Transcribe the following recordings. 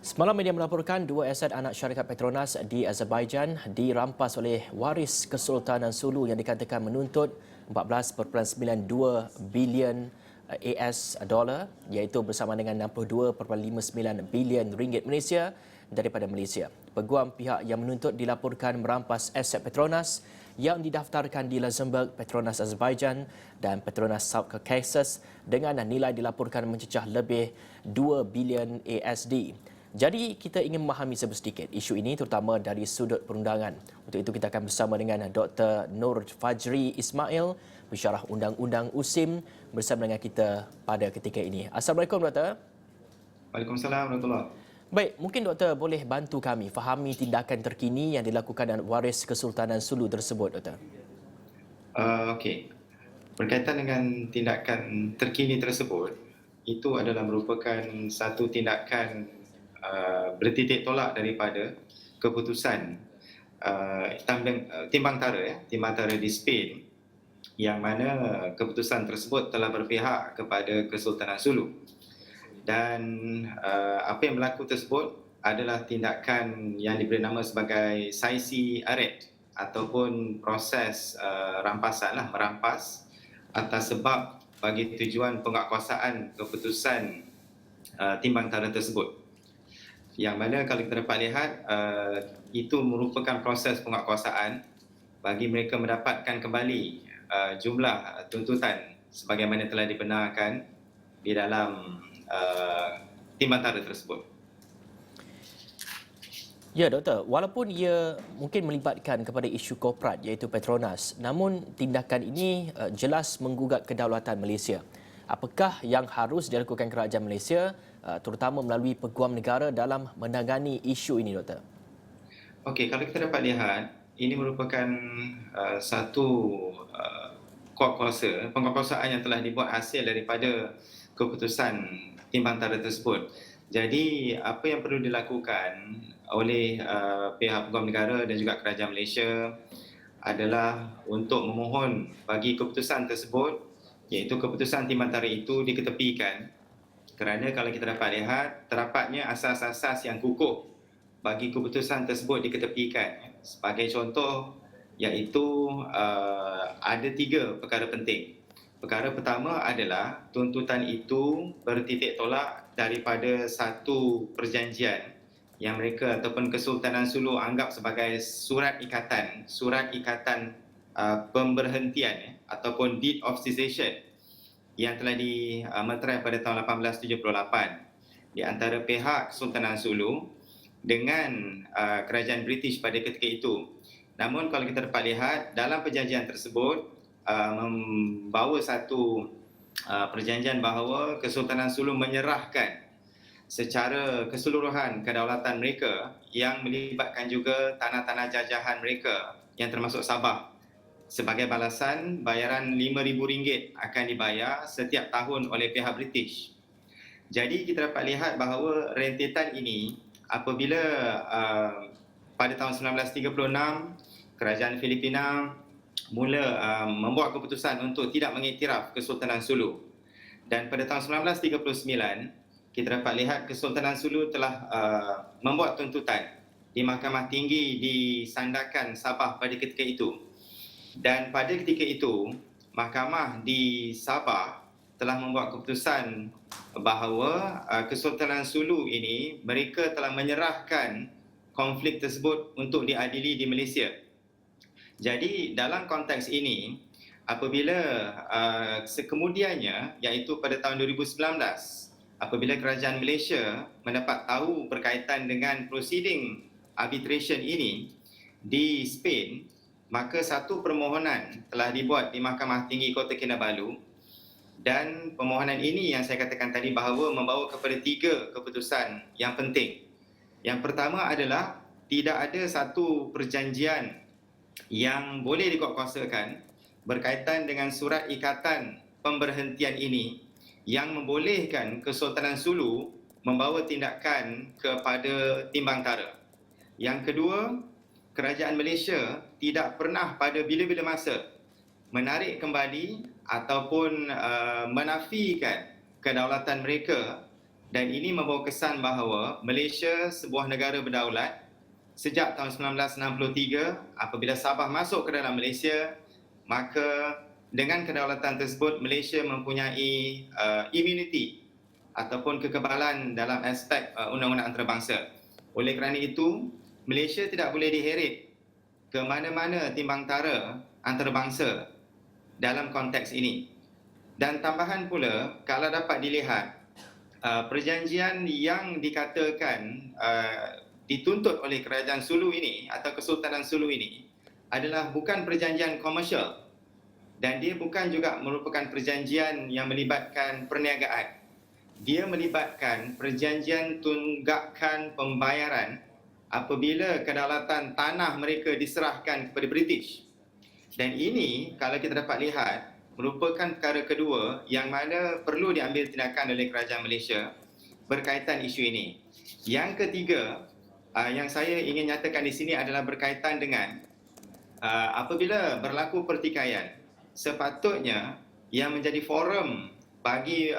Semalam media melaporkan dua aset anak syarikat Petronas di Azerbaijan dirampas oleh waris Kesultanan Sulu yang dikatakan menuntut 14.92 bilion AS dolar iaitu bersama dengan 62.59 bilion ringgit Malaysia daripada Malaysia. Peguam pihak yang menuntut dilaporkan merampas aset Petronas yang didaftarkan di Luxembourg, Petronas Azerbaijan dan Petronas South Caucasus dengan nilai dilaporkan mencecah lebih 2 bilion ASD. Jadi kita ingin memahami sedikit isu ini terutama dari sudut perundangan. Untuk itu kita akan bersama dengan Dr. Nur Fajri Ismail, pensyarah undang-undang USIM bersama dengan kita pada ketika ini. Assalamualaikum Doktor. Waalaikumsalam warahmatullahi. Baik, mungkin Doktor boleh bantu kami fahami tindakan terkini yang dilakukan dan waris Kesultanan Sulu tersebut Doktor. Okey. Berkaitan dengan tindakan terkini tersebut, itu adalah merupakan satu tindakan bertitik tolak daripada keputusan timbang tara di Spain yang mana keputusan tersebut telah berpihak kepada Kesultanan Sulu. Dan apa yang berlaku tersebut adalah tindakan yang diberi nama sebagai saisi aret ataupun proses rampasan merampas atas sebab bagi tujuan penguatkuasaan keputusan timbang tara tersebut. Yang mana kalau kita dapat lihat itu merupakan proses penguatkuasaan bagi mereka mendapatkan kembali jumlah tuntutan sebagaimana telah dibenarkan di dalam timbang tara tersebut. Ya Doktor, walaupun ia mungkin melibatkan kepada isu korporat iaitu Petronas, namun tindakan ini jelas menggugat kedaulatan Malaysia. Apakah yang harus dilakukan kerajaan Malaysia terutama melalui peguam negara dalam menangani isu ini Doktor? Okey, kalau kita dapat lihat ini merupakan satu penguatkuasaan yang telah dibuat hasil daripada keputusan timbang tara tersebut. Jadi apa yang perlu dilakukan oleh pihak peguam negara dan juga kerajaan Malaysia adalah untuk memohon bagi keputusan tersebut, iaitu keputusan timbang tara itu diketepikan, kerana kalau kita dapat lihat terdapatnya asas-asas yang kukuh bagi keputusan tersebut diketepikan. Sebagai contoh iaitu ada 3 perkara penting. Perkara pertama adalah tuntutan itu bertitik tolak daripada satu perjanjian yang mereka ataupun Kesultanan Sulu anggap sebagai surat ikatan pemberhentian ataupun deed of cessation yang telah dimeterai pada tahun 1878 di antara pihak Kesultanan Sulu dengan kerajaan British pada ketika itu. Namun kalau kita dapat lihat dalam perjanjian tersebut membawa satu perjanjian bahawa Kesultanan Sulu menyerahkan secara keseluruhan kedaulatan mereka yang melibatkan juga tanah-tanah jajahan mereka yang termasuk Sabah. Sebagai balasan, bayaran RM5,000 akan dibayar setiap tahun oleh pihak British. Jadi kita dapat lihat bahawa rentetan ini apabila pada tahun 1936 kerajaan Filipina mula membuat keputusan untuk tidak mengiktiraf Kesultanan Sulu. Dan pada tahun 1939 kita dapat lihat Kesultanan Sulu telah membuat tuntutan di Mahkamah Tinggi di Sandakan Sabah pada ketika itu. Dan pada ketika itu, mahkamah di Sabah telah membuat keputusan bahawa Kesultanan Sulu ini mereka telah menyerahkan konflik tersebut untuk diadili di Malaysia. Jadi dalam konteks ini, apabila kemudiannya iaitu pada tahun 2019, apabila kerajaan Malaysia mendapat tahu berkaitan dengan proceeding arbitration ini di Spain, maka satu permohonan telah dibuat di Mahkamah Tinggi Kota Kinabalu dan permohonan ini yang saya katakan tadi bahawa membawa kepada 3 keputusan yang penting. Yang pertama adalah tidak ada satu perjanjian yang boleh dikuatkuasakan berkaitan dengan surat ikatan pemberhentian ini yang membolehkan Kesultanan Sulu membawa tindakan kepada timbang tara. Yang kedua, kerajaan Malaysia tidak pernah pada bila-bila masa menarik kembali ataupun menafikan kedaulatan mereka dan ini membawa kesan bahawa Malaysia sebuah negara berdaulat sejak tahun 1963. Apabila Sabah masuk ke dalam Malaysia, maka dengan kedaulatan tersebut Malaysia mempunyai immunity ataupun kekebalan dalam aspek undang-undang antarabangsa. Oleh kerana itu, Malaysia tidak boleh diheret ke mana-mana timbang tara antarabangsa dalam konteks ini. Dan tambahan pula, kalau dapat dilihat, perjanjian yang dikatakan dituntut oleh Kerajaan Sulu ini atau Kesultanan Sulu ini adalah bukan perjanjian komersial, dan dia bukan juga merupakan perjanjian yang melibatkan perniagaan. Dia melibatkan perjanjian tunggakan pembayaran apabila kedaulatan tanah mereka diserahkan kepada British. Dan ini kalau kita dapat lihat merupakan perkara kedua yang mana perlu diambil tindakan oleh Kerajaan Malaysia berkaitan isu ini. Yang ketiga yang saya ingin nyatakan di sini adalah berkaitan dengan apabila berlaku pertikaian, sepatutnya yang menjadi forum bagi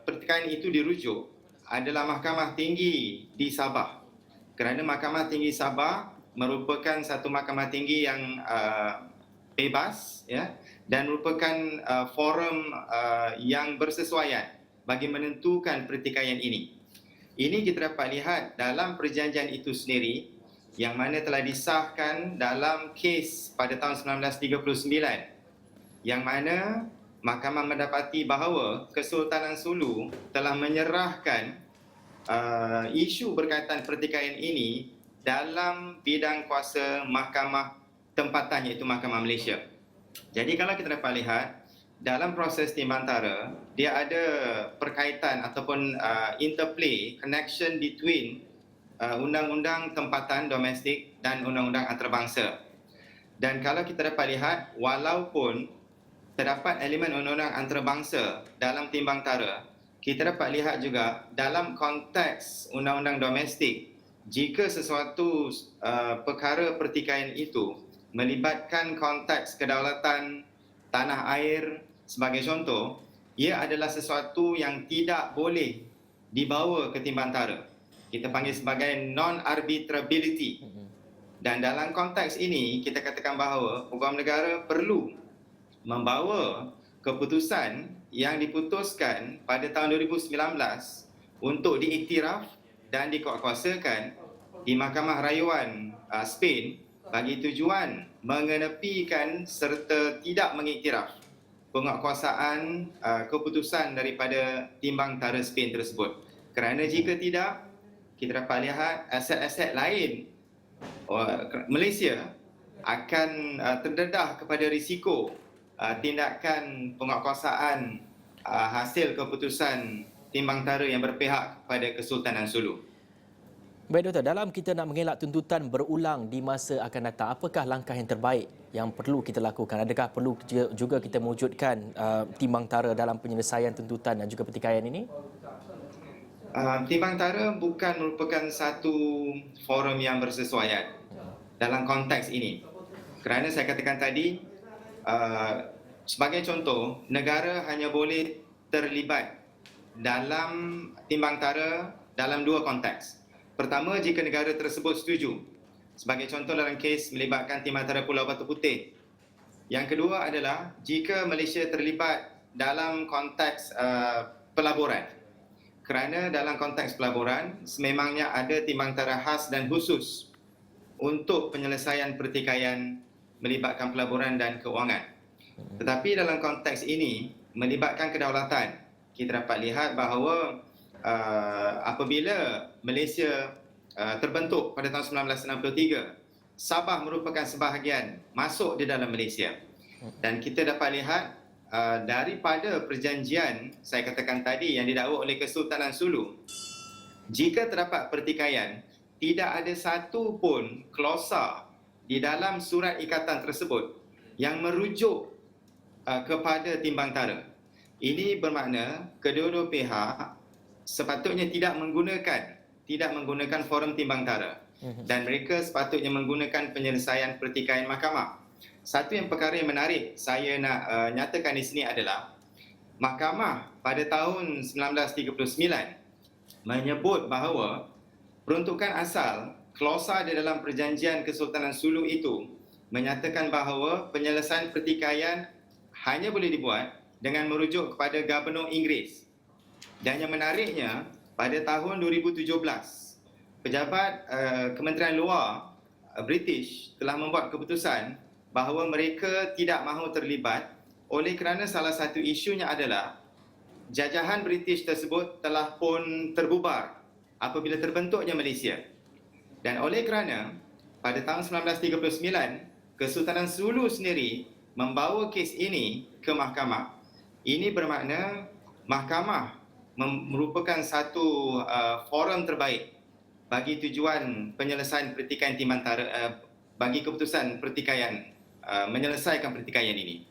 pertikaian itu dirujuk adalah Mahkamah Tinggi di Sabah. Kerana Mahkamah Tinggi Sabah merupakan satu mahkamah tinggi yang bebas, ya, dan merupakan forum yang bersesuaian bagi menentukan pertikaian ini. Ini kita dapat lihat dalam perjanjian itu sendiri yang mana telah disahkan dalam kes pada tahun 1939, yang mana mahkamah mendapati bahawa Kesultanan Sulu telah menyerahkan isu berkaitan pertikaian ini dalam bidang kuasa mahkamah tempatan, iaitu Mahkamah Malaysia. Jadi kalau kita dapat lihat dalam proses timbang tara, dia ada perkaitan ataupun interplay, connection between undang-undang tempatan domestik dan undang-undang antarabangsa. Dan kalau kita dapat lihat, walaupun terdapat elemen undang-undang antarabangsa dalam timbang tara, kita dapat lihat juga dalam konteks undang-undang domestik, jika sesuatu perkara pertikaian itu melibatkan konteks kedaulatan tanah air sebagai contoh, ia adalah sesuatu yang tidak boleh dibawa ke timbang tara. Kita panggil sebagai non-arbitrability. Dan dalam konteks ini, kita katakan bahawa peguam negara perlu membawa keputusan yang diputuskan pada tahun 2019 untuk diiktiraf dan dikuatkuasakan di Mahkamah Rayuan Spain bagi tujuan mengenepikan serta tidak mengiktiraf penguatkuasaan keputusan daripada timbang tara Spain tersebut. Kerana jika tidak, kita dapat lihat aset-aset lain Malaysia akan terdedah kepada risiko tindakan penguatkuasaan hasil keputusan timbang tara yang berpihak pada Kesultanan Sulu. Baik Doktor, dalam kita nak mengelak tuntutan berulang di masa akan datang, apakah langkah yang terbaik yang perlu kita lakukan? Adakah perlu juga kita mewujudkan timbang tara dalam penyelesaian tuntutan dan juga pertikaian ini? Timbang tara bukan merupakan satu forum yang bersesuaian dalam konteks ini. Kerana saya katakan tadi, sebagai contoh, negara hanya boleh terlibat dalam timbang tara dalam dua konteks. Pertama, jika negara tersebut setuju. Sebagai contoh dalam kes melibatkan timbang tara Pulau Batu Putih. Yang kedua adalah jika Malaysia terlibat dalam konteks pelaburan. Kerana dalam konteks pelaburan, sememangnya ada timbang tara khas dan khusus untuk penyelesaian pertikaian melibatkan pelaburan dan keuangan. Tetapi dalam konteks ini, melibatkan kedaulatan, kita dapat lihat bahawa apabila Malaysia terbentuk pada tahun 1963, Sabah merupakan sebahagian masuk di dalam Malaysia. Dan kita dapat lihat daripada perjanjian saya katakan tadi yang didakwa oleh Kesultanan Sulu, jika terdapat pertikaian, tidak ada satu pun klausa di dalam surat ikatan tersebut yang merujuk kepada timbang tara. Ini bermakna kedua-dua pihak sepatutnya tidak menggunakan forum timbang tara, dan mereka sepatutnya menggunakan penyelesaian pertikaian mahkamah. Satu yang perkara yang menarik saya nak nyatakan di sini adalah mahkamah pada tahun 1939 menyebut bahawa peruntukan asal klausa di dalam perjanjian Kesultanan Sulu itu menyatakan bahawa penyelesaian pertikaian hanya boleh dibuat dengan merujuk kepada Gubernur Inggeris. Dan yang menariknya, pada tahun 2017, pejabat Kementerian Luar British telah membuat keputusan bahawa mereka tidak mahu terlibat oleh kerana salah satu isunya adalah jajahan British tersebut telah pun terbubar apabila terbentuknya Malaysia. Dan oleh kerana pada tahun 1939, Kesultanan Sulu sendiri membawa kes ini ke mahkamah, ini bermakna mahkamah merupakan satu forum terbaik bagi tujuan penyelesaian pertikaian timbantara, bagi keputusan pertikaian, menyelesaikan pertikaian ini.